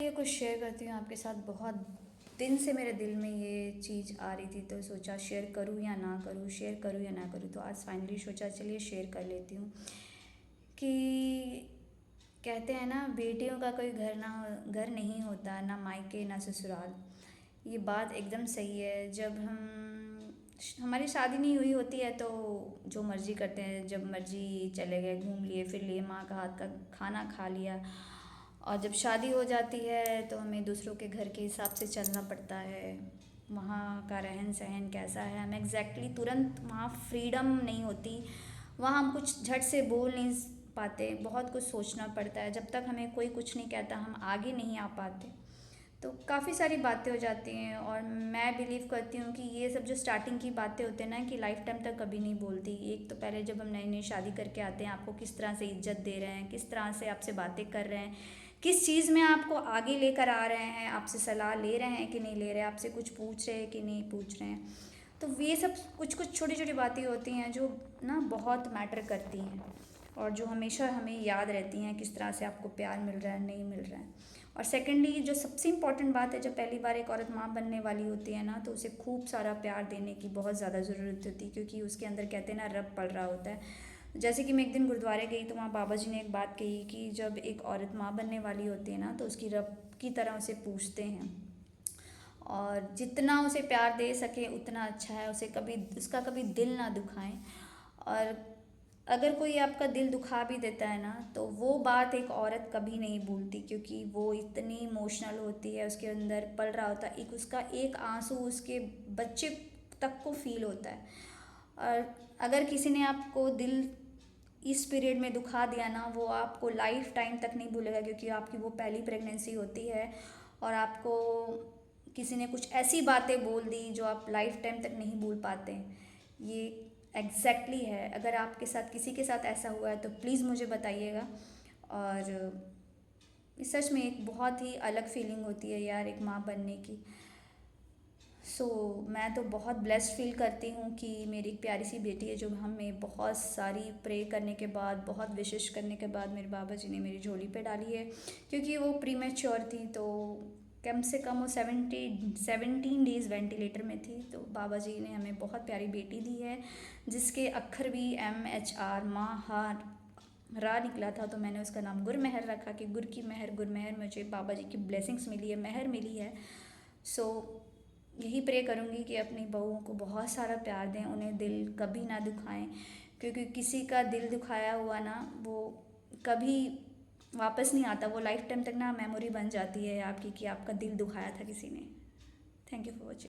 चलिए कुछ शेयर करती हूँ आपके साथ। बहुत दिन से मेरे दिल में ये चीज़ आ रही थी तो सोचा शेयर करूँ या ना करूँ, शेयर करूँ या ना करूँ। तो आज फाइनली सोचा चलिए शेयर कर लेती हूँ कि कहते हैं ना, बेटियों का कोई घर नहीं होता, ना मायके ना ससुराल। ये बात एकदम सही है। जब हमारी शादी नहीं हुई होती है तो जो मर्ज़ी करते हैं, जब मर्ज़ी चले गए, घूम लिए फिर लिए, माँ का हाथ का खाना खा लिया। और जब शादी हो जाती है तो हमें दूसरों के घर के हिसाब से चलना पड़ता है। वहाँ का रहन सहन कैसा है, हम एग्जैक्टली तुरंत वहाँ फ्रीडम नहीं होती। वहाँ हम कुछ झट से बोल नहीं पाते, बहुत कुछ सोचना पड़ता है। जब तक हमें कोई कुछ नहीं कहता हम आगे नहीं आ पाते। तो काफ़ी सारी बातें हो जाती हैं और मैं बिलीव करती हूँ कि ये सब जो स्टार्टिंग की बातें होते हैं ना, कि लाइफ टाइम तक कभी नहीं बोलती। एक तो पहले जब हम नई नई शादी करके आते हैं, आपको किस तरह से इज्जत दे रहे हैं, किस तरह से आपसे बातें कर रहे हैं, किस चीज़ में आपको आगे लेकर आ रहे हैं, आपसे सलाह ले रहे हैं कि नहीं ले रहे हैं, आपसे कुछ पूछ रहे हैं कि नहीं पूछ रहे हैं। तो ये सब कुछ कुछ छोटी छोटी बातें होती हैं जो ना बहुत मैटर करती हैं और जो हमेशा हमें याद रहती हैं, किस तरह से आपको प्यार मिल रहा है, नहीं मिल रहा है। और सेकेंडली जो सबसे इम्पॉर्टेंट बात है, जब पहली बार एक औरत माँ बनने वाली होती है ना, तो उसे खूब सारा प्यार देने की बहुत ज़्यादा ज़रूरत होती है, क्योंकि उसके अंदर कहते हैं ना, रब पल रहा होता है। जैसे कि मैं एक दिन गुरुद्वारे गई तो वहाँ बाबा जी ने एक बात कही कि जब एक औरत माँ बनने वाली होती है ना, तो उसकी रब की तरह उसे पूछते हैं और जितना उसे प्यार दे सके उतना अच्छा है। उसे कभी उसका कभी दिल ना दुखाएं। और अगर कोई आपका दिल दुखा भी देता है ना, तो वो बात एक औरत कभी नहीं भूलती, क्योंकि वो इतनी इमोशनल होती है, उसके अंदर पल रहा होता है, उसका एक आंसू उसके बच्चे तक को फील होता है। और अगर किसी ने आपको दिल इस पीरियड में दुखा दिया ना, वो आपको लाइफ टाइम तक नहीं भूलेगा, क्योंकि आपकी वो पहली प्रेगनेंसी होती है और आपको किसी ने कुछ ऐसी बातें बोल दी जो आप लाइफ टाइम तक नहीं भूल पाते। ये एग्जैक्टली है। अगर आपके साथ किसी के साथ ऐसा हुआ है तो प्लीज़ मुझे बताइएगा। और सच में एक बहुत ही अलग फीलिंग होती है यार, एक माँ बनने की। मैं तो बहुत ब्लेस्ड फील करती हूँ कि मेरी एक प्यारी सी बेटी है, जो हमें बहुत सारी प्रे करने के बाद, बहुत विशेष करने के बाद मेरे बाबा जी ने मेरी झोली पे डाली है। क्योंकि वो प्रीमेच्योर थी, तो कम से कम वो 17 डेज़ वेंटिलेटर में थी। तो बाबा जी ने हमें बहुत प्यारी बेटी दी है, जिसके अक्षर भी MHR माँ हार रा निकला था। तो मैंने उसका नाम गुरमेहर रखा कि गुर की महर, गुरमेहर, मुझे बाबा जी की ब्लेसिंग्स मिली है, महर मिली है। सो यही प्रे करूँगी कि अपनी बहुओं को बहुत सारा प्यार दें, उन्हें दिल कभी ना दुखाएं, क्योंकि किसी का दिल दुखाया हुआ ना, वो कभी वापस नहीं आता। वो लाइफ टाइम तक ना मेमोरी बन जाती है आपकी, कि आपका दिल दुखाया था किसी ने। Thank you for watching.